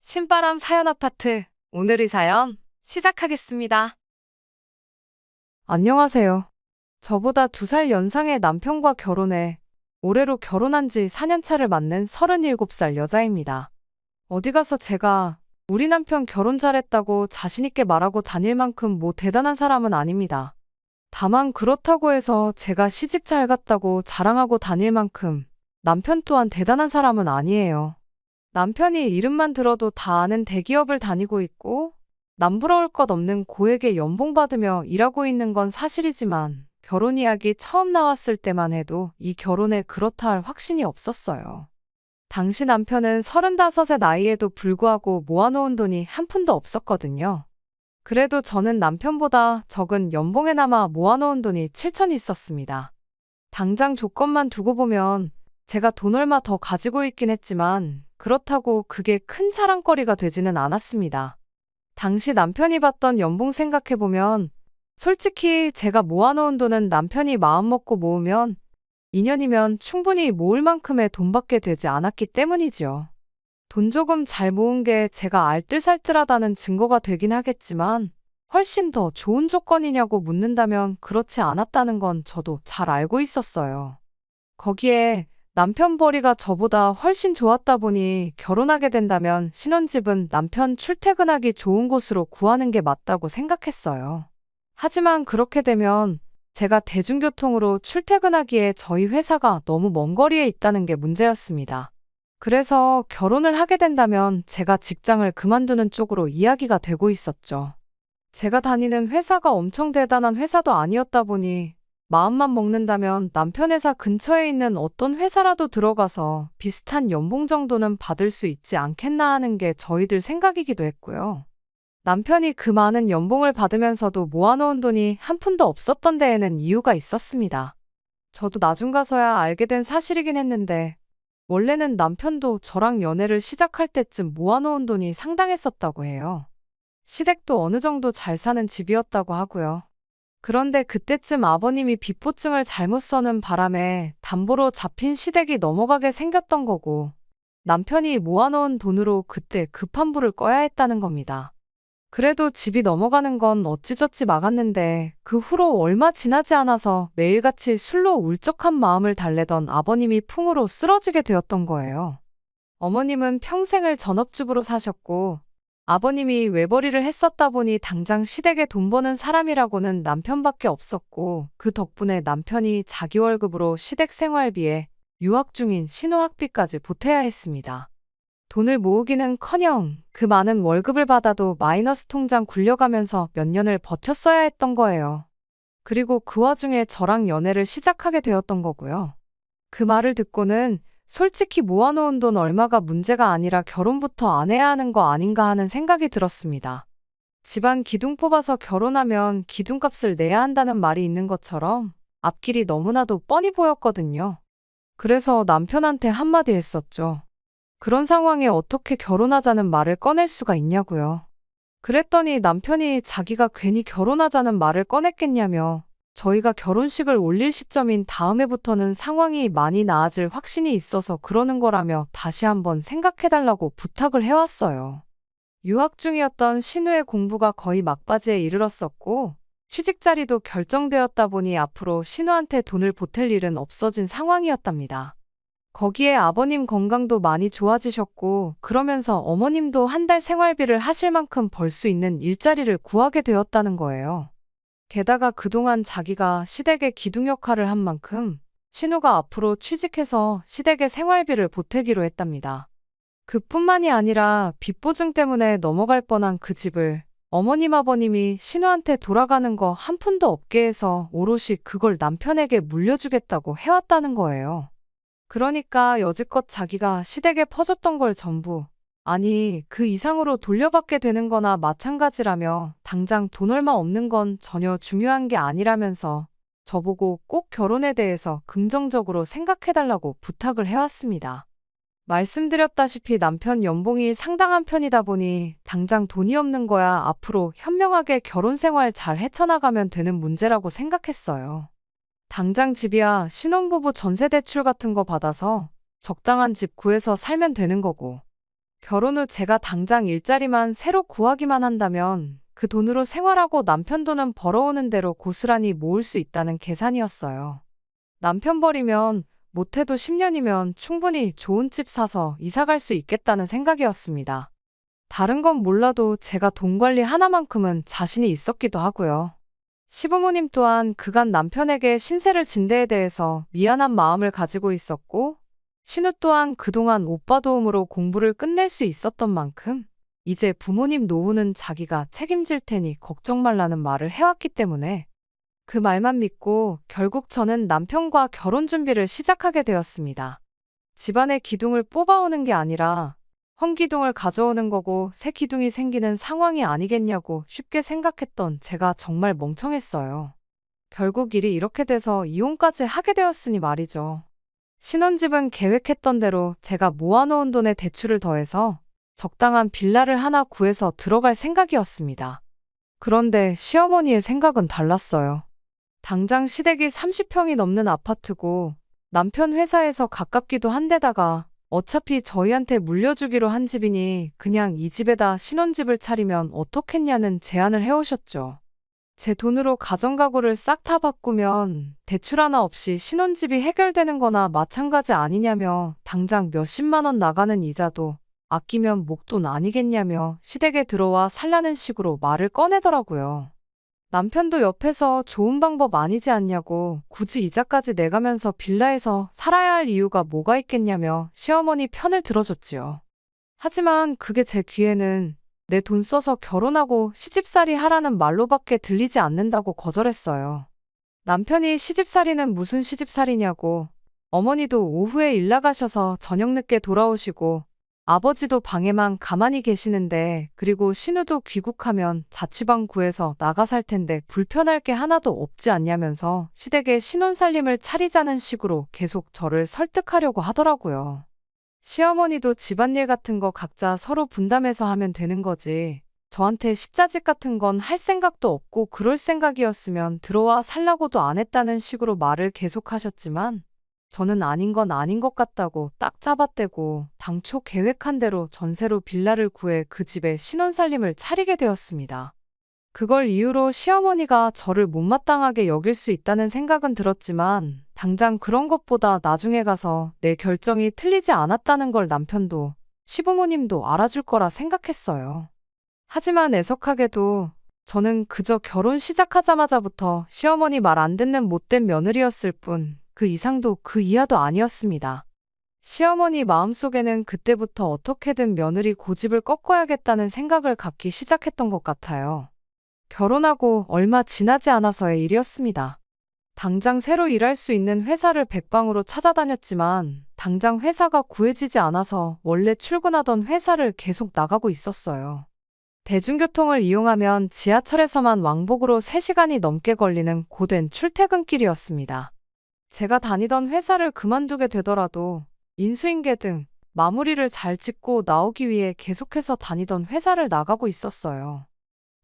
신바람 사연 아파트. 오늘의 사연 시작하겠습니다. 안녕하세요. 저보다 2살 연상의 남편과 결혼해 올해로 결혼한 지 4년 차를 맞는 37살 여자입니다. 어디 가서 제가 우리 남편 결혼 잘했다고 자신있게 말하고 다닐 만큼 뭐 대단한 사람은 아닙니다. 다만 그렇다고 해서 제가 시집 잘 갔다고 자랑하고 다닐 만큼 남편 또한 대단한 사람은 아니에요. 남편이 이름만 들어도 다 아는 대기업을 다니고 있고 남부러울 것 없는 고액의 연봉 받으며 일하고 있는 건 사실이지만 결혼 이야기 처음 나왔을 때만 해도 이 결혼에 그렇다 할 확신이 없었어요. 당시 남편은 35의 나이에도 불구하고 모아놓은 돈이 한 푼도 없었거든요. 그래도 저는 남편보다 적은 연봉에나마 모아놓은 돈이 7천 있었습니다. 당장 조건만 두고 보면 제가 돈 얼마 더 가지고 있긴 했지만 그렇다고 그게 큰 자랑거리가 되지는 않았습니다. 당시 남편이 받던 연봉 생각해보면 솔직히 제가 모아놓은 돈은 남편이 마음먹고 모으면 2년이면 충분히 모을 만큼의 돈밖에 되지 않았기 때문이지요. 돈 조금 잘 모은 게 제가 알뜰살뜰하다는 증거가 되긴 하겠지만 훨씬 더 좋은 조건이냐고 묻는다면 그렇지 않았다는 건 저도 잘 알고 있었어요. 거기에 남편 벌이가 저보다 훨씬 좋았다 보니 결혼하게 된다면 신혼집은 남편 출퇴근하기 좋은 곳으로 구하는 게 맞다고 생각했어요. 하지만 그렇게 되면 제가 대중교통으로 출퇴근하기에 저희 회사가 너무 먼 거리에 있다는 게 문제였습니다. 그래서 결혼을 하게 된다면 제가 직장을 그만두는 쪽으로 이야기가 되고 있었죠. 제가 다니는 회사가 엄청 대단한 회사도 아니었다 보니 마음만 먹는다면 남편 회사 근처에 있는 어떤 회사라도 들어가서 비슷한 연봉 정도는 받을 수 있지 않겠나 하는 게 저희들 생각이기도 했고요. 남편이 그 많은 연봉을 받으면서도 모아놓은 돈이 한 푼도 없었던 데에는 이유가 있었습니다. 저도 나중 가서야 알게 된 사실이긴 했는데 원래는 남편도 저랑 연애를 시작할 때쯤 모아놓은 돈이 상당했었다고 해요. 시댁도 어느 정도 잘 사는 집이었다고 하고요. 그런데 그때쯤 아버님이 빚보증을 잘못 써는 바람에 담보로 잡힌 시댁이 넘어가게 생겼던 거고 남편이 모아놓은 돈으로 그때 급한 불을 꺼야 했다는 겁니다. 그래도 집이 넘어가는 건 어찌저찌 막았는데 그 후로 얼마 지나지 않아서 매일같이 술로 울적한 마음을 달래던 아버님이 풍으로 쓰러지게 되었던 거예요. 어머님은 평생을 전업주부로 사셨고 아버님이 외벌이를 했었다 보니 당장 시댁에 돈 버는 사람이라고는 남편밖에 없었고 그 덕분에 남편이 자기 월급으로 시댁 생활비에 유학 중인 신혼학비까지 보태야 했습니다. 돈을 모으기는커녕 그 많은 월급을 받아도 마이너스 통장 굴려가면서 몇 년을 버텼어야 했던 거예요. 그리고 그 와중에 저랑 연애를 시작하게 되었던 거고요. 그 말을 듣고는 솔직히 모아놓은 돈 얼마가 문제가 아니라 결혼부터 안 해야 하는 거 아닌가 하는 생각이 들었습니다. 집안 기둥 뽑아서 결혼하면 기둥값을 내야 한다는 말이 있는 것처럼 앞길이 너무나도 뻔히 보였거든요. 그래서 남편한테 한마디 했었죠. 그런 상황에 어떻게 결혼하자는 말을 꺼낼 수가 있냐고요. 그랬더니 남편이 자기가 괜히 결혼하자는 말을 꺼냈겠냐며 저희가 결혼식을 올릴 시점인 다음 해부터는 상황이 많이 나아질 확신이 있어서 그러는 거라며 다시 한번 생각해달라고 부탁을 해왔어요. 유학 중이었던 신우의 공부가 거의 막바지에 이르렀었고 취직 자리도 결정되었다 보니 앞으로 신우한테 돈을 보탤 일은 없어진 상황이었답니다. 거기에 아버님 건강도 많이 좋아지셨고 그러면서 어머님도 한 달 생활비를 하실 만큼 벌 수 있는 일자리를 구하게 되었다는 거예요. 게다가 그동안 자기가 시댁의 기둥 역할을 한 만큼 신우가 앞으로 취직해서 시댁의 생활비를 보태기로 했답니다. 그뿐만이 아니라 빚보증 때문에 넘어갈 뻔한 그 집을 어머님 아버님이 신우한테 돌아가는 거 한 푼도 없게 해서 오롯이 그걸 남편에게 물려주겠다고 해왔다는 거예요. 그러니까 여지껏 자기가 시댁에 퍼줬던 걸 전부 아니 그 이상으로 돌려받게 되는 거나 마찬가지라며 당장 돈 얼마 없는 건 전혀 중요한 게 아니라면서 저보고 꼭 결혼에 대해서 긍정적으로 생각해달라고 부탁을 해왔습니다. 말씀드렸다시피 남편 연봉이 상당한 편이다 보니 당장 돈이 없는 거야 앞으로 현명하게 결혼 생활 잘 헤쳐나가면 되는 문제라고 생각했어요. 당장 집이야 신혼부부 전세대출 같은 거 받아서 적당한 집 구해서 살면 되는 거고 결혼 후 제가 당장 일자리만 새로 구하기만 한다면 그 돈으로 생활하고 남편 돈은 벌어오는 대로 고스란히 모을 수 있다는 계산이었어요. 남편 버리면 못해도 10년이면 충분히 좋은 집 사서 이사 갈 수 있겠다는 생각이었습니다. 다른 건 몰라도 제가 돈 관리 하나만큼은 자신이 있었기도 하고요. 시부모님 또한 그간 남편에게 신세를 진 데에 대해서 미안한 마음을 가지고 있었고, 신우 또한 그동안 오빠 도움으로 공부를 끝낼 수 있었던 만큼 이제 부모님 노후는 자기가 책임질 테니 걱정 말라는 말을 해왔기 때문에 그 말만 믿고 결국 저는 남편과 결혼 준비를 시작하게 되었습니다. 집안의 기둥을 뽑아오는 게 아니라 헌기둥을 가져오는 거고 새 기둥이 생기는 상황이 아니겠냐고 쉽게 생각했던 제가 정말 멍청했어요. 결국 일이 이렇게 돼서 이혼까지 하게 되었으니 말이죠. 신혼집은 계획했던 대로 제가 모아놓은 돈에 대출을 더해서 적당한 빌라를 하나 구해서 들어갈 생각이었습니다. 그런데 시어머니의 생각은 달랐어요. 당장 시댁이 30평이 넘는 아파트고 남편 회사에서 가깝기도 한데다가 어차피 저희한테 물려주기로 한 집이니 그냥 이 집에다 신혼집을 차리면 어떻겠냐는 제안을 해오셨죠. 제 돈으로 가정가구를 싹 다 바꾸면 대출 하나 없이 신혼집이 해결되는 거나 마찬가지 아니냐며 당장 몇십만 원 나가는 이자도 아끼면 목돈 아니겠냐며 시댁에 들어와 살라는 식으로 말을 꺼내더라고요. 남편도 옆에서 좋은 방법 아니지 않냐고 굳이 이자까지 내가면서 빌라에서 살아야 할 이유가 뭐가 있겠냐며 시어머니 편을 들어줬지요. 하지만 그게 제 귀에는 내 돈 써서 결혼하고 시집살이 하라는 말로밖에 들리지 않는다고 거절했어요. 남편이 시집살이는 무슨 시집살이냐고, 어머니도 오후에 일 나가셔서 저녁 늦게 돌아오시고 아버지도 방에만 가만히 계시는데 그리고 신우도 귀국하면 자취방 구해서 나가 살 텐데 불편할 게 하나도 없지 않냐면서 시댁에 신혼살림을 차리자는 식으로 계속 저를 설득하려고 하더라고요. 시어머니도 집안일 같은 거 각자 서로 분담해서 하면 되는 거지. 저한테 시자짓 같은 건 할 생각도 없고 그럴 생각이었으면 들어와 살라고도 안 했다는 식으로 말을 계속하셨지만 저는 아닌 건 아닌 것 같다고 딱 잡아떼고 당초 계획한 대로 전세로 빌라를 구해 그 집에 신혼살림을 차리게 되었습니다. 그걸 이유로 시어머니가 저를 못마땅하게 여길 수 있다는 생각은 들었지만 당장 그런 것보다 나중에 가서 내 결정이 틀리지 않았다는 걸 남편도 시부모님도 알아줄 거라 생각했어요. 하지만 애석하게도 저는 그저 결혼 시작하자마자부터 시어머니 말 안 듣는 못된 며느리였을 뿐 그 이상도 그 이하도 아니었습니다. 시어머니 마음속에는 그때부터 어떻게든 며느리 고집을 꺾어야겠다는 생각을 갖기 시작했던 것 같아요. 결혼하고 얼마 지나지 않아서의 일이었습니다. 당장 새로 일할 수 있는 회사를 백방으로 찾아다녔지만 당장 회사가 구해지지 않아서 원래 출근하던 회사를 계속 나가고 있었어요. 대중교통을 이용하면 지하철에서만 왕복으로 3시간이 넘게 걸리는 고된 출퇴근길이었습니다. 제가 다니던 회사를 그만두게 되더라도 인수인계 등 마무리를 잘 짓고 나오기 위해 계속해서 다니던 회사를 나가고 있었어요.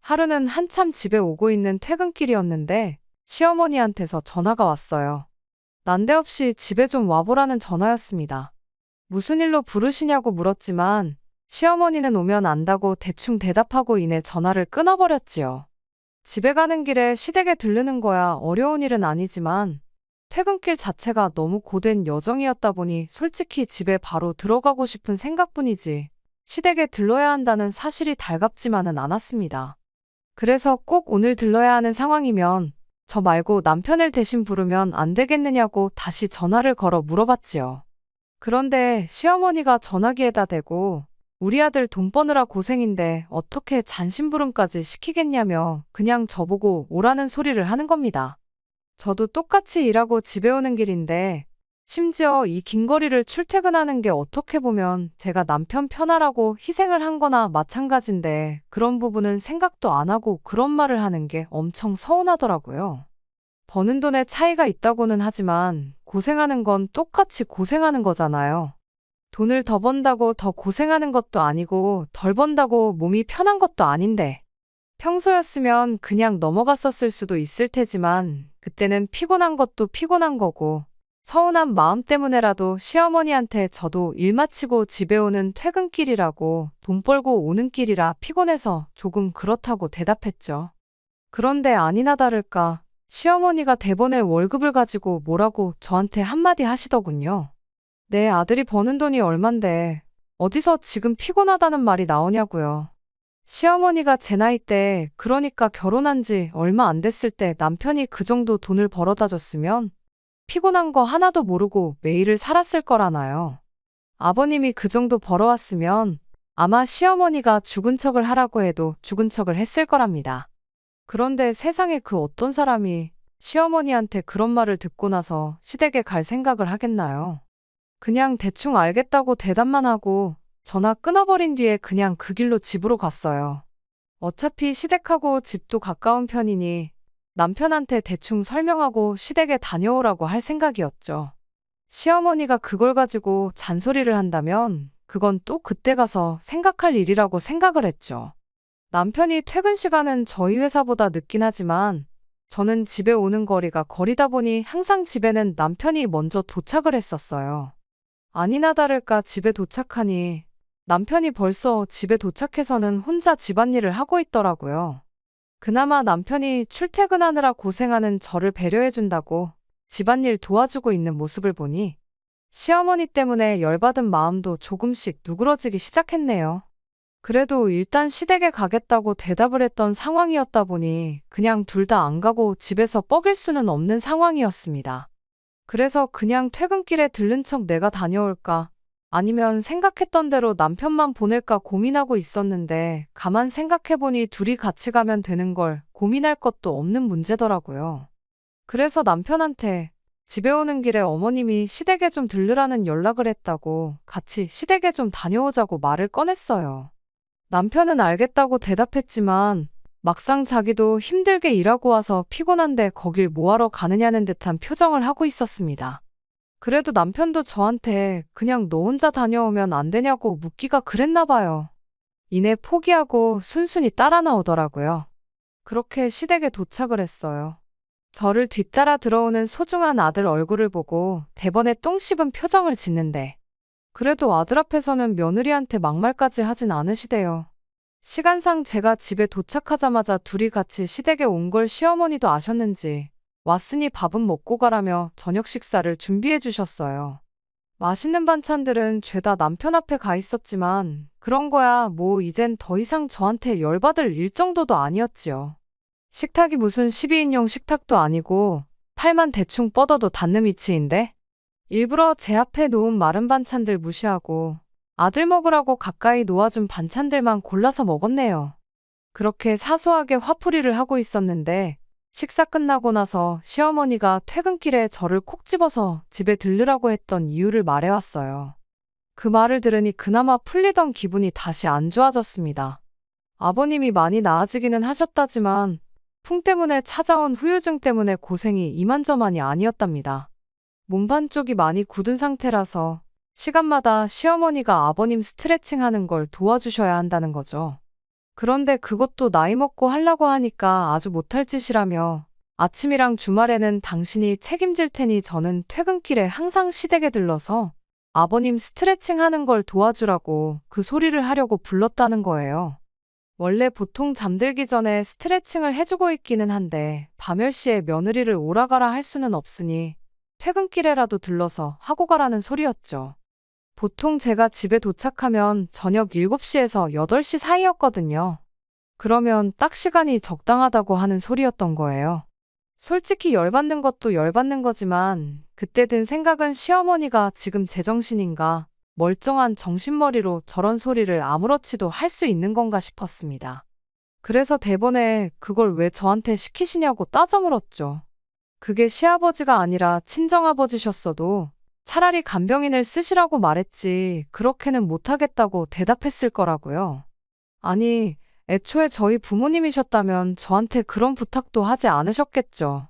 하루는 한참 집에 오고 있는 퇴근길이었는데 시어머니한테서 전화가 왔어요. 난데없이 집에 좀 와보라는 전화였습니다. 무슨 일로 부르시냐고 물었지만 시어머니는 오면 안다고 대충 대답하고 이내 전화를 끊어버렸지요. 집에 가는 길에 시댁에 들르는 거야 어려운 일은 아니지만 퇴근길 자체가 너무 고된 여정이었다 보니 솔직히 집에 바로 들어가고 싶은 생각뿐이지 시댁에 들러야 한다는 사실이 달갑지만은 않았습니다. 그래서 꼭 오늘 들러야 하는 상황이면 저 말고 남편을 대신 부르면 안 되겠느냐고 다시 전화를 걸어 물어봤지요. 그런데 시어머니가 전화기에다 대고 우리 아들 돈 버느라 고생인데 어떻게 잔심부름까지 시키겠냐며 그냥 저보고 오라는 소리를 하는 겁니다. 저도 똑같이 일하고 집에 오는 길인데 심지어 이 긴 거리를 출퇴근하는 게 어떻게 보면 제가 남편 편하라고 희생을 한 거나 마찬가지인데 그런 부분은 생각도 안 하고 그런 말을 하는 게 엄청 서운하더라고요. 버는 돈에 차이가 있다고는 하지만 고생하는 건 똑같이 고생하는 거잖아요. 돈을 더 번다고 더 고생하는 것도 아니고 덜 번다고 몸이 편한 것도 아닌데 평소였으면 그냥 넘어갔었을 수도 있을 테지만 그때는 피곤한 것도 피곤한 거고 서운한 마음 때문에라도 시어머니한테 저도 일 마치고 집에 오는 퇴근길이라고 돈 벌고 오는 길이라 피곤해서 조금 그렇다고 대답했죠. 그런데 아니나 다를까 시어머니가 대번에 월급을 가지고 뭐라고 저한테 한마디 하시더군요. 내 아들이 버는 돈이 얼만데 어디서 지금 피곤하다는 말이 나오냐고요. 시어머니가 제 나이 때, 그러니까 결혼한 지 얼마 안 됐을 때 남편이 그 정도 돈을 벌어다 줬으면 피곤한 거 하나도 모르고 매일을 살았을 거라나요. 아버님이 그 정도 벌어왔으면 아마 시어머니가 죽은 척을 하라고 해도 죽은 척을 했을 거랍니다. 그런데 세상에 그 어떤 사람이 시어머니한테 그런 말을 듣고 나서 시댁에 갈 생각을 하겠나요? 그냥 대충 알겠다고 대답만 하고 전화 끊어버린 뒤에 그냥 그 길로 집으로 갔어요. 어차피 시댁하고 집도 가까운 편이니 남편한테 대충 설명하고 시댁에 다녀오라고 할 생각이었죠. 시어머니가 그걸 가지고 잔소리를 한다면 그건 또 그때 가서 생각할 일이라고 생각을 했죠. 남편이 퇴근 시간은 저희 회사보다 늦긴 하지만 저는 집에 오는 거리가 거리다 보니 항상 집에는 남편이 먼저 도착을 했었어요. 아니나 다를까 집에 도착하니 남편이 벌써 집에 도착해서는 혼자 집안일을 하고 있더라고요. 그나마 남편이 출퇴근하느라 고생하는 저를 배려해준다고 집안일 도와주고 있는 모습을 보니 시어머니 때문에 열받은 마음도 조금씩 누그러지기 시작했네요. 그래도 일단 시댁에 가겠다고 대답을 했던 상황이었다 보니 그냥 둘 다 안 가고 집에서 뻐길 수는 없는 상황이었습니다. 그래서 그냥 퇴근길에 들른 척 내가 다녀올까? 아니면 생각했던 대로 남편만 보낼까 고민하고 있었는데 가만 생각해보니 둘이 같이 가면 되는 걸 고민할 것도 없는 문제더라고요. 그래서 남편한테 집에 오는 길에 어머님이 시댁에 좀 들르라는 연락을 했다고 같이 시댁에 좀 다녀오자고 말을 꺼냈어요. 남편은 알겠다고 대답했지만 막상 자기도 힘들게 일하고 와서 피곤한데 거길 뭐하러 가느냐는 듯한 표정을 하고 있었습니다. 그래도 남편도 저한테 그냥 너 혼자 다녀오면 안 되냐고 묻기가 그랬나 봐요. 이내 포기하고 순순히 따라 나오더라고요. 그렇게 시댁에 도착을 했어요. 저를 뒤따라 들어오는 소중한 아들 얼굴을 보고 대번에 똥 씹은 표정을 짓는데 그래도 아들 앞에서는 며느리한테 막말까지 하진 않으시대요. 시간상 제가 집에 도착하자마자 둘이 같이 시댁에 온 걸 시어머니도 아셨는지 왔으니 밥은 먹고 가라며 저녁 식사를 준비해 주셨어요. 맛있는 반찬들은 죄다 남편 앞에 가 있었지만 그런 거야 뭐 이젠 더 이상 저한테 열받을 일 정도도 아니었지요. 식탁이 무슨 12인용 식탁도 아니고 팔만 대충 뻗어도 닿는 위치인데 일부러 제 앞에 놓은 마른 반찬들 무시하고 아들 먹으라고 가까이 놓아준 반찬들만 골라서 먹었네요. 그렇게 사소하게 화풀이를 하고 있었는데 식사 끝나고 나서 시어머니가 퇴근길에 저를 콕 집어서 집에 들르라고 했던 이유를 말해왔어요. 그 말을 들으니 그나마 풀리던 기분이 다시 안 좋아졌습니다. 아버님이 많이 나아지기는 하셨다지만 풍 때문에 찾아온 후유증 때문에 고생이 이만저만이 아니었답니다. 몸 반쪽이 많이 굳은 상태라서 시간마다 시어머니가 아버님 스트레칭 하는 걸 도와주셔야 한다는 거죠. 그런데 그것도 나이 먹고 하려고 하니까 아주 못할 짓이라며 아침이랑 주말에는 당신이 책임질 테니 저는 퇴근길에 항상 시댁에 들러서 아버님 스트레칭 하는 걸 도와주라고 그 소리를 하려고 불렀다는 거예요. 원래 보통 잠들기 전에 스트레칭을 해주고 있기는 한데 밤 10시에 며느리를 오라가라 할 수는 없으니 퇴근길에라도 들러서 하고 가라는 소리였죠. 보통 제가 집에 도착하면 저녁 7시에서 8시 사이였거든요. 그러면 딱 시간이 적당하다고 하는 소리였던 거예요. 솔직히 열받는 것도 열받는 거지만 그때 든 생각은 시어머니가 지금 제정신인가 멀쩡한 정신머리로 저런 소리를 아무렇지도 할 수 있는 건가 싶었습니다. 그래서 대번에 그걸 왜 저한테 시키시냐고 따져 물었죠. 그게 시아버지가 아니라 친정아버지셨어도 차라리 간병인을 쓰시라고 말했지 그렇게는 못하겠다고 대답했을 거라고요. 아니, 애초에 저희 부모님이셨다면 저한테 그런 부탁도 하지 않으셨겠죠.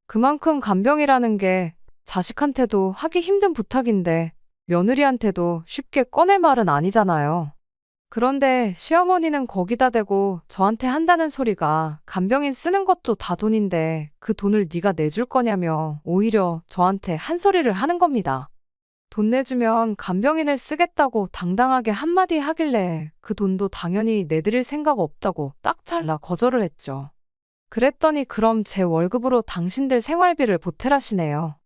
그만큼 간병이라는 게 자식한테도 하기 힘든 부탁인데 며느리한테도 쉽게 꺼낼 말은 아니잖아요. 그런데 시어머니는 거기다 대고 저한테 한다는 소리가 간병인 쓰는 것도 다 돈인데 그 돈을 네가 내줄 거냐며 오히려 저한테 한 소리를 하는 겁니다. 돈 내주면 간병인을 쓰겠다고 당당하게 한마디 하길래 그 돈도 당연히 내드릴 생각 없다고 딱 잘라 거절을 했죠. 그랬더니 그럼 제 월급으로 당신들 생활비를 보태라시네요.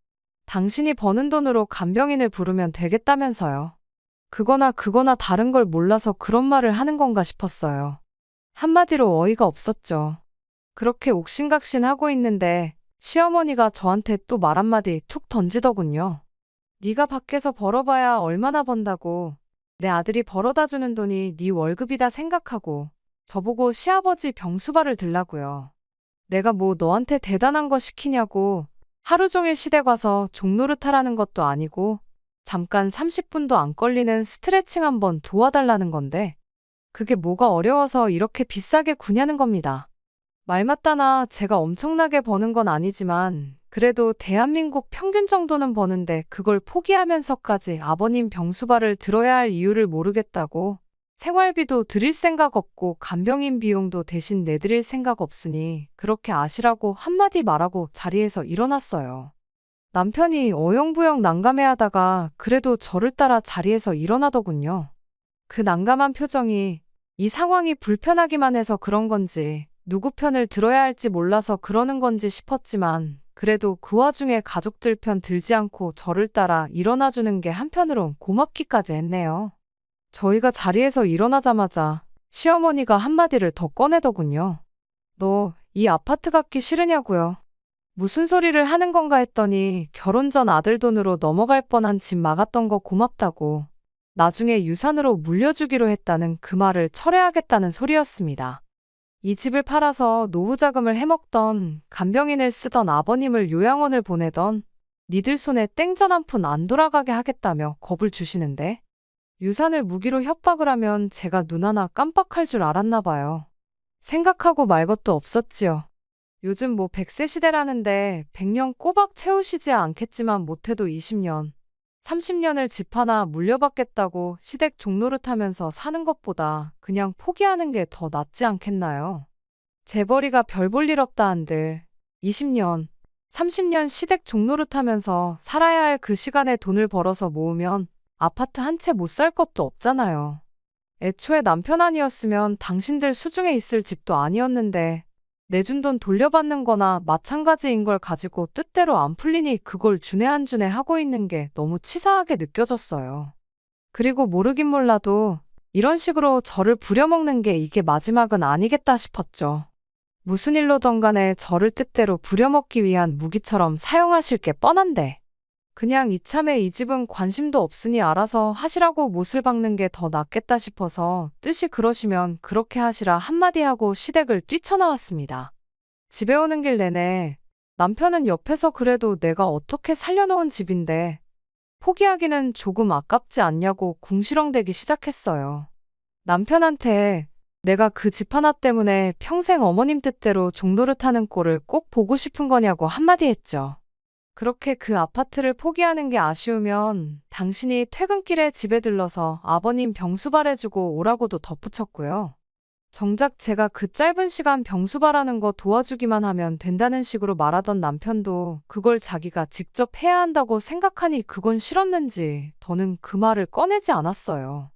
당신이 버는 돈으로 간병인을 부르면 되겠다면서요. 그거나 다른 걸 몰라서 그런 말을 하는 건가 싶었어요. 한마디로 어이가 없었죠. 그렇게 옥신각신하고 있는데 시어머니가 저한테 또 말 한마디 툭 던지더군요. 네가 밖에서 벌어봐야 얼마나 번다고. 내 아들이 벌어다 주는 돈이 네 월급이다 생각하고 저보고 시아버지 병수발을 들라고요. 내가 뭐 너한테 대단한 거 시키냐고. 하루 종일 시댁 와서 종노릇 하라는 것도 아니고 잠깐 30분도 안 걸리는 스트레칭 한번 도와달라는 건데 그게 뭐가 어려워서 이렇게 비싸게 구냐는 겁니다. 말 맞다나 제가 엄청나게 버는 건 아니지만 그래도 대한민국 평균 정도는 버는데 그걸 포기하면서까지 아버님 병수발을 들어야 할 이유를 모르겠다고. 생활비도 드릴 생각 없고 간병인 비용도 대신 내드릴 생각 없으니 그렇게 아시라고 한마디 말하고 자리에서 일어났어요. 남편이 어영부영 난감해하다가 그래도 저를 따라 자리에서 일어나더군요. 그 난감한 표정이 이 상황이 불편하기만 해서 그런 건지 누구 편을 들어야 할지 몰라서 그러는 건지 싶었지만 그래도 그 와중에 가족들 편 들지 않고 저를 따라 일어나주는 게 한편으론 고맙기까지 했네요. 저희가 자리에서 일어나자마자 시어머니가 한마디를 더 꺼내더군요. 너 이 아파트 갖기 싫으냐고요? 무슨 소리를 하는 건가 했더니 결혼 전 아들 돈으로 넘어갈 뻔한 집 막았던 거 고맙다고. 나중에 유산으로 물려주기로 했다는 그 말을 철회하겠다는 소리였습니다. 이 집을 팔아서 노후 자금을 해먹던 간병인을 쓰던 아버님을 요양원을 보내던 니들 손에 땡전 한 푼 안 돌아가게 하겠다며 겁을 주시는데 유산을 무기로 협박을 하면 제가 눈 하나 깜빡할 줄 알았나 봐요. 생각하고 말 것도 없었지요. 요즘 뭐 100세 시대라는데 100년 꼬박 채우시지 않겠지만 못해도 20년, 30년을 집 하나 물려받겠다고 시댁 종노릇 하면서 사는 것보다 그냥 포기하는 게 더 낫지 않겠나요? 재벌이가 별 볼 일 없다 한들 20년, 30년 시댁 종노릇 하면서 살아야 할 그 시간에 돈을 벌어서 모으면 아파트 한 채 못 살 것도 없잖아요. 애초에 남편 아니었으면 당신들 수중에 있을 집도 아니었는데 내준 돈 돌려받는 거나 마찬가지인 걸 가지고 뜻대로 안 풀리니 그걸 주네 안 주네 하고 있는 게 너무 치사하게 느껴졌어요. 그리고 모르긴 몰라도 이런 식으로 저를 부려먹는 게 이게 마지막은 아니겠다 싶었죠. 무슨 일로든 간에 저를 뜻대로 부려먹기 위한 무기처럼 사용하실 게 뻔한데 그냥 이참에 이 집은 관심도 없으니 알아서 하시라고 못을 박는 게 더 낫겠다 싶어서 뜻이 그러시면 그렇게 하시라 한마디 하고 시댁을 뛰쳐나왔습니다. 집에 오는 길 내내 남편은 옆에서 그래도 내가 어떻게 살려놓은 집인데 포기하기는 조금 아깝지 않냐고 궁시렁대기 시작했어요. 남편한테 내가 그 집 하나 때문에 평생 어머님 뜻대로 종노릇하는 꼴을 꼭 보고 싶은 거냐고 한마디 했죠. 그렇게 그 아파트를 포기하는 게 아쉬우면 당신이 퇴근길에 집에 들러서 아버님 병수발해주고 오라고도 덧붙였고요. 정작 제가 그 짧은 시간 병수발하는 거 도와주기만 하면 된다는 식으로 말하던 남편도 그걸 자기가 직접 해야 한다고 생각하니 그건 싫었는지 더는 그 말을 꺼내지 않았어요.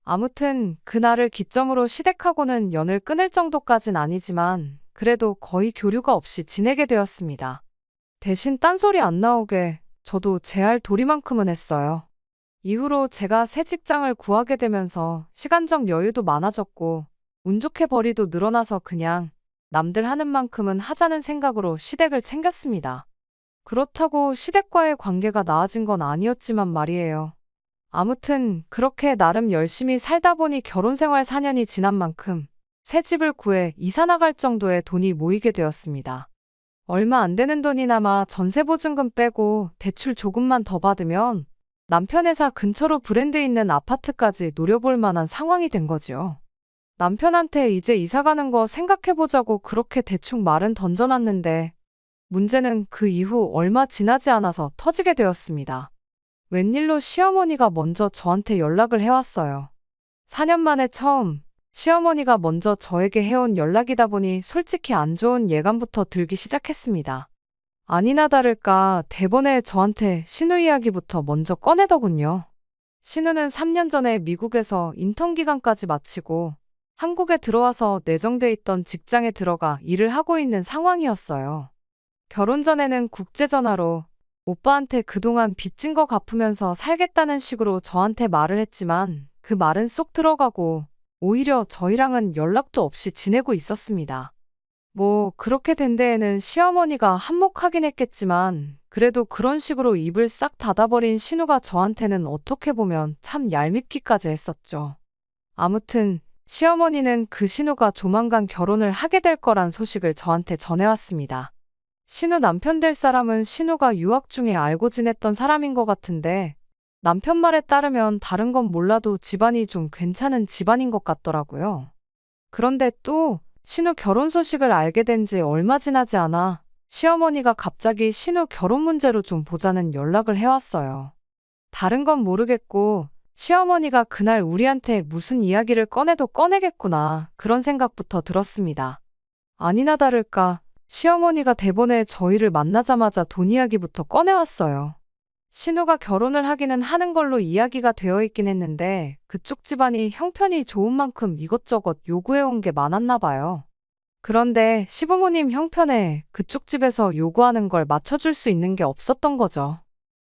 아무튼 그날을 기점으로 시댁하고는 연을 끊을 정도까진 아니지만 그래도 거의 교류가 없이 지내게 되었습니다. 대신 딴소리 안 나오게 저도 제 할 도리만큼은 했어요. 이후로 제가 새 직장을 구하게 되면서 시간적 여유도 많아졌고 운 좋게 벌이도 늘어나서 그냥 남들 하는 만큼은 하자는 생각으로 시댁을 챙겼습니다. 그렇다고 시댁과의 관계가 나아진 건 아니었지만 말이에요. 아무튼 그렇게 나름 열심히 살다 보니 결혼생활 4년이 지난 만큼 새 집을 구해 이사 나갈 정도의 돈이 모이게 되었습니다. 얼마 안 되는 돈이 남아 전세보증금 빼고 대출 조금만 더 받으면 남편 회사 근처로 브랜드 있는 아파트까지 노려볼 만한 상황이 된 거죠. 남편한테 이제 이사 가는 거 생각해보자고 그렇게 대충 말은 던져놨는데 문제는 그 이후 얼마 지나지 않아서 터지게 되었습니다. 웬일로 시어머니가 먼저 저한테 연락을 해왔어요. 4년 만에 처음 시어머니가 먼저 저에게 해온 연락이다 보니 솔직히 안 좋은 예감부터 들기 시작했습니다. 아니나 다를까 대번에 저한테 신우 이야기부터 먼저 꺼내더군요. 신우는 3년 전에 미국에서 인턴 기간까지 마치고 한국에 들어와서 내정돼 있던 직장에 들어가 일을 하고 있는 상황이었어요. 결혼 전에는 국제전화로 오빠한테 그동안 빚진 거 갚으면서 살겠다는 식으로 저한테 말을 했지만 그 말은 쏙 들어가고 오히려 저희랑은 연락도 없이 지내고 있었습니다. 뭐 그렇게 된 데에는 시어머니가 한몫하긴 했겠지만 그래도 그런 식으로 입을 싹 닫아버린 신우가 저한테는 어떻게 보면 참 얄밉기까지 했었죠. 아무튼 시어머니는 그 신우가 조만간 결혼을 하게 될 거란 소식을 저한테 전해왔습니다. 신우 남편 될 사람은 신우가 유학 중에 알고 지냈던 사람인 것 같은데 남편 말에 따르면 다른 건 몰라도 집안이 좀 괜찮은 집안인 것 같더라고요. 그런데 또 신우 결혼 소식을 알게 된 지 얼마 지나지 않아 시어머니가 갑자기 신우 결혼 문제로 좀 보자는 연락을 해왔어요. 다른 건 모르겠고 시어머니가 그날 우리한테 무슨 이야기를 꺼내도 꺼내겠구나 그런 생각부터 들었습니다. 아니나 다를까 시어머니가 대번에 저희를 만나자마자 돈 이야기부터 꺼내왔어요. 신우가 결혼을 하기는 하는 걸로 이야기가 되어 있긴 했는데 그쪽 집안이 형편이 좋은 만큼 이것저것 요구해온 게 많았나 봐요. 그런데 시부모님 형편에 그쪽 집에서 요구하는 걸 맞춰줄 수 있는 게 없었던 거죠.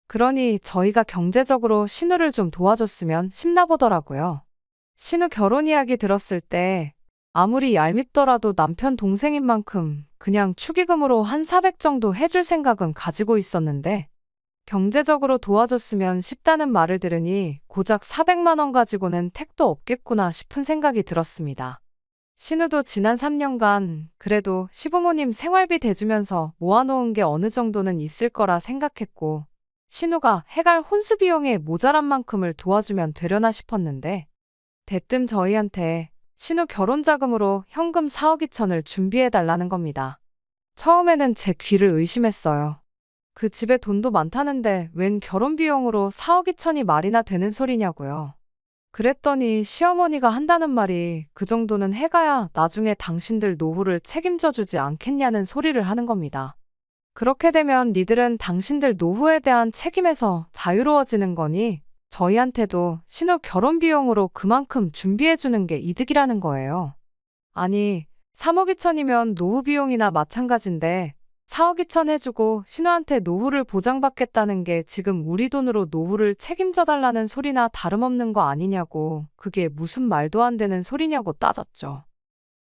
그러니 저희가 경제적으로 신우를 좀 도와줬으면 싶나 보더라고요. 신우 결혼 이야기 들었을 때 아무리 얄밉더라도 남편 동생인 만큼 그냥 축의금으로 한 400 정도 해줄 생각은 가지고 있었는데 경제적으로 도와줬으면 싶다는 말을 들으니 고작 400만 원 가지고는 택도 없겠구나 싶은 생각이 들었습니다. 신우도 지난 3년간 그래도 시부모님 생활비 대주면서 모아놓은 게 어느 정도는 있을 거라 생각했고 신우가 해갈 혼수 비용에 모자란 만큼을 도와주면 되려나 싶었는데 대뜸 저희한테 신우 결혼 자금으로 현금 4억 2천을 준비해달라는 겁니다. 처음에는 제 귀를 의심했어요. 그 집에 돈도 많다는데 웬 결혼 비용으로 4억 2천이 말이나 되는 소리냐고요. 그랬더니 시어머니가 한다는 말이 그 정도는 해가야 나중에 당신들 노후를 책임져 주지 않겠냐는 소리를 하는 겁니다. 그렇게 되면 니들은 당신들 노후에 대한 책임에서 자유로워지는 거니 저희한테도 신우 결혼 비용으로 그만큼 준비해 주는 게 이득이라는 거예요. 아니, 3억 2천이면 노후 비용이나 마찬가지인데 4억 2천 해주고 신우한테 노후를 보장받겠다는 게 지금 우리 돈으로 노후를 책임져 달라는 소리나 다름없는 거 아니냐고 그게 무슨 말도 안 되는 소리냐고 따졌죠.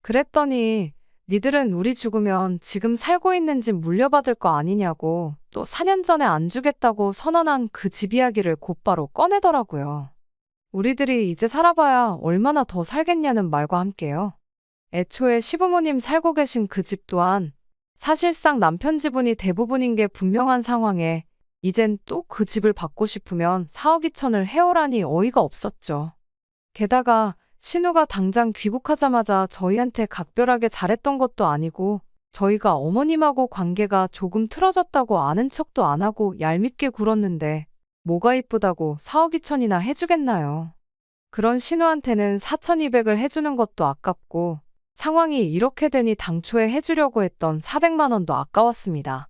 그랬더니 니들은 우리 죽으면 지금 살고 있는 집 물려받을 거 아니냐고 또 4년 전에 안 주겠다고 선언한 그 집 이야기를 곧바로 꺼내더라고요. 우리들이 이제 살아봐야 얼마나 더 살겠냐는 말과 함께요. 애초에 시부모님 살고 계신 그 집 또한 사실상 남편 지분이 대부분인 게 분명한 상황에 이젠 또 그 집을 받고 싶으면 4억 2천을 해오라니 어이가 없었죠. 게다가 신우가 당장 귀국하자마자 저희한테 각별하게 잘했던 것도 아니고 저희가 어머님하고 관계가 조금 틀어졌다고 아는 척도 안 하고 얄밉게 굴었는데 뭐가 이쁘다고 4억 2천이나 해주겠나요. 그런 신우한테는 4,200을 해주는 것도 아깝고 상황이 이렇게 되니 당초에 해주려고 했던 400만 원도 아까웠습니다.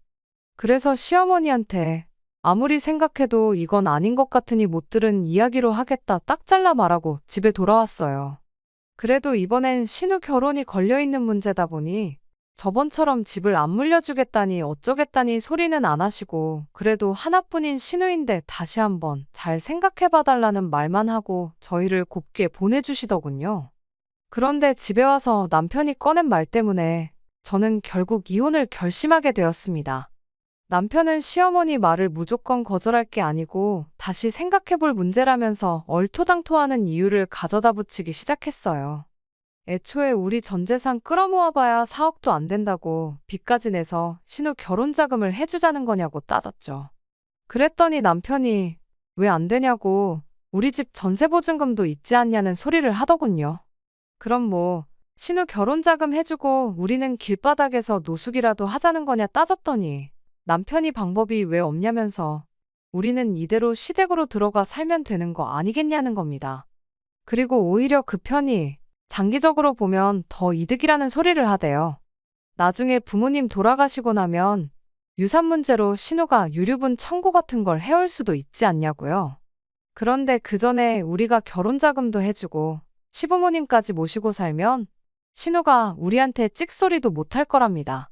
그래서 시어머니한테 아무리 생각해도 이건 아닌 것 같으니 못 들은 이야기로 하겠다 딱 잘라 말하고 집에 돌아왔어요. 그래도 이번엔 신우 결혼이 걸려있는 문제다 보니 저번처럼 집을 안 물려주겠다니 어쩌겠다니 소리는 안 하시고 그래도 하나뿐인 신우인데 다시 한번 잘 생각해봐달라는 말만 하고 저희를 곱게 보내주시더군요. 그런데 집에 와서 남편이 꺼낸 말 때문에 저는 결국 이혼을 결심하게 되었습니다. 남편은 시어머니 말을 무조건 거절할 게 아니고 다시 생각해볼 문제라면서 얼토당토하는 이유를 가져다 붙이기 시작했어요. 애초에 우리 전 재산 끌어모아봐야 4억도 안 된다고 빚까지 내서 신우 결혼 자금을 해주자는 거냐고 따졌죠. 그랬더니 남편이 왜 안 되냐고 우리 집 전세보증금도 있지 않냐는 소리를 하더군요. 그럼 뭐 신우 결혼 자금 해주고 우리는 길바닥에서 노숙이라도 하자는 거냐 따졌더니 남편이 방법이 왜 없냐면서 우리는 이대로 시댁으로 들어가 살면 되는 거 아니겠냐는 겁니다. 그리고 오히려 그 편이 장기적으로 보면 더 이득이라는 소리를 하대요. 나중에 부모님 돌아가시고 나면 유산 문제로 신우가 유류분 청구 같은 걸 해올 수도 있지 않냐고요. 그런데 그 전에 우리가 결혼 자금도 해주고 시부모님까지 모시고 살면 신우가 우리한테 찍소리도 못할 거랍니다.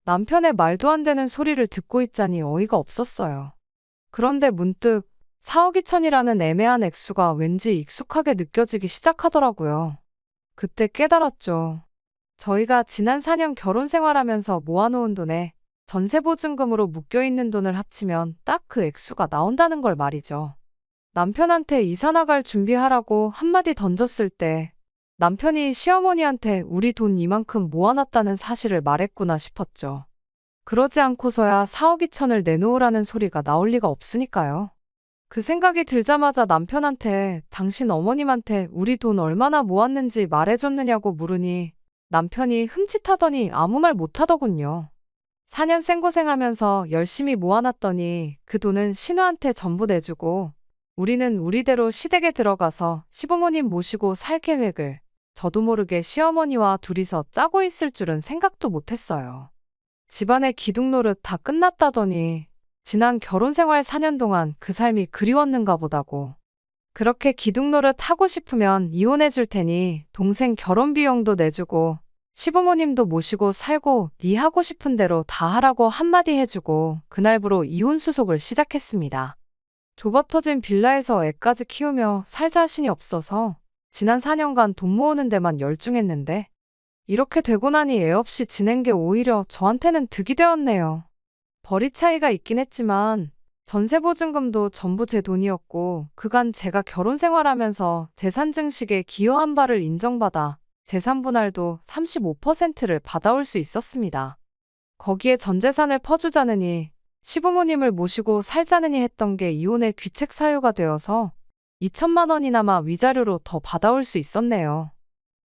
남편의 말도 안 되는 소리를 듣고 있자니 어이가 없었어요. 그런데 문득 4억 2천이라는 애매한 액수가 왠지 익숙하게 느껴지기 시작하더라고요. 그때 깨달았죠. 저희가 지난 4년 결혼 생활하면서 모아놓은 돈에 전세보증금으로 묶여있는 돈을 합치면 딱 그 액수가 나온다는 걸 말이죠. 남편한테 이사 나갈 준비하라고 한마디 던졌을 때 남편이 시어머니한테 우리 돈 이만큼 모아놨다는 사실을 말했구나 싶었죠. 그러지 않고서야 4억 2천을 내놓으라는 소리가 나올 리가 없으니까요. 그 생각이 들자마자 남편한테 당신 어머님한테 우리 돈 얼마나 모았는지 말해줬느냐고 물으니 남편이 흠칫하더니 아무 말 못하더군요. 4년 생고생하면서 열심히 모아놨더니 그 돈은 신우한테 전부 내주고 우리는 우리대로 시댁에 들어가서 시부모님 모시고 살 계획을 저도 모르게 시어머니와 둘이서 짜고 있을 줄은 생각도 못했어요. 집안의 기둥노릇 다 끝났다더니 지난 결혼 생활 4년 동안 그 삶이 그리웠는가 보다고. 그렇게 기둥노릇 하고 싶으면 이혼해 줄 테니 동생 결혼 비용도 내주고 시부모님도 모시고 살고 네 하고 싶은 대로 다 하라고 한마디 해주고 그날부로 이혼 수속을 시작했습니다. 좁아터진 빌라에서 애까지 키우며 살 자신이 없어서 지난 4년간 돈 모으는 데만 열중했는데 이렇게 되고 나니 애 없이 지낸 게 오히려 저한테는 득이 되었네요. 벌이 차이가 있긴 했지만 전세보증금도 전부 제 돈이었고 그간 제가 결혼 생활하면서 재산 증식에 기여한 바를 인정받아 재산 분할도 35%를 받아올 수 있었습니다. 거기에 전 재산을 퍼주자느니 시부모님을 모시고 살자느니 했던 게 이혼의 귀책 사유가 되어서 2천만 원이나마 위자료로 더 받아올 수 있었네요.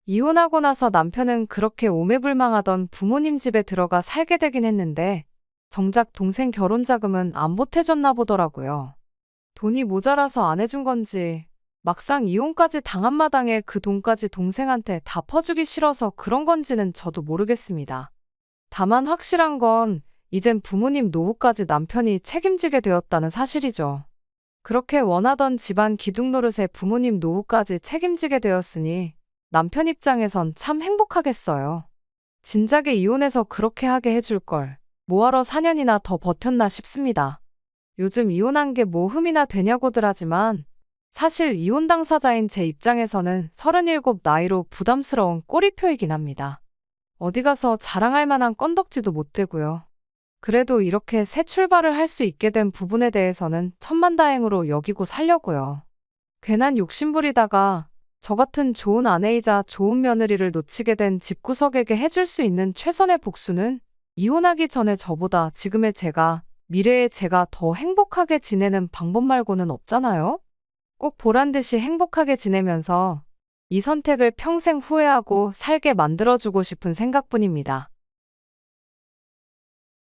이혼하고 나서 남편은 그렇게 오매불망하던 부모님 집에 들어가 살게 되긴 했는데 정작 동생 결혼 자금은 안 보태줬나 보더라고요. 돈이 모자라서 안 해준 건지 막상 이혼까지 당한 마당에 그 돈까지 동생한테 다 퍼주기 싫어서 그런 건지는 저도 모르겠습니다. 다만 확실한 건 이젠 부모님 노후까지 남편이 책임지게 되었다는 사실이죠. 그렇게 원하던 집안 기둥노릇에 부모님 노후까지 책임지게 되었으니 남편 입장에선 참 행복하겠어요. 진작에 이혼해서 그렇게 하게 해줄 걸 뭐하러 4년이나 더 버텼나 싶습니다. 요즘 이혼한 게 뭐 흠이나 되냐고들 하지만 사실 이혼 당사자인 제 입장에서는 37 나이로 부담스러운 꼬리표이긴 합니다. 어디 가서 자랑할 만한 건덕지도 못 되고요. 그래도 이렇게 새 출발을 할 수 있게 된 부분에 대해서는 천만다행으로 여기고 살려고요. 괜한 욕심부리다가 저 같은 좋은 아내이자 좋은 며느리를 놓치게 된 집구석에게 해줄 수 있는 최선의 복수는 이혼하기 전에 저보다 지금의 제가, 미래의 제가 더 행복하게 지내는 방법 말고는 없잖아요? 꼭 보란 듯이 행복하게 지내면서 이 선택을 평생 후회하고 살게 만들어주고 싶은 생각뿐입니다.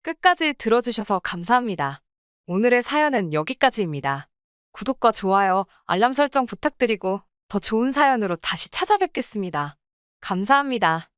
끝까지 들어주셔서 감사합니다. 오늘의 사연은 여기까지입니다. 구독과 좋아요, 알람 설정 부탁드리고 더 좋은 사연으로 다시 찾아뵙겠습니다. 감사합니다.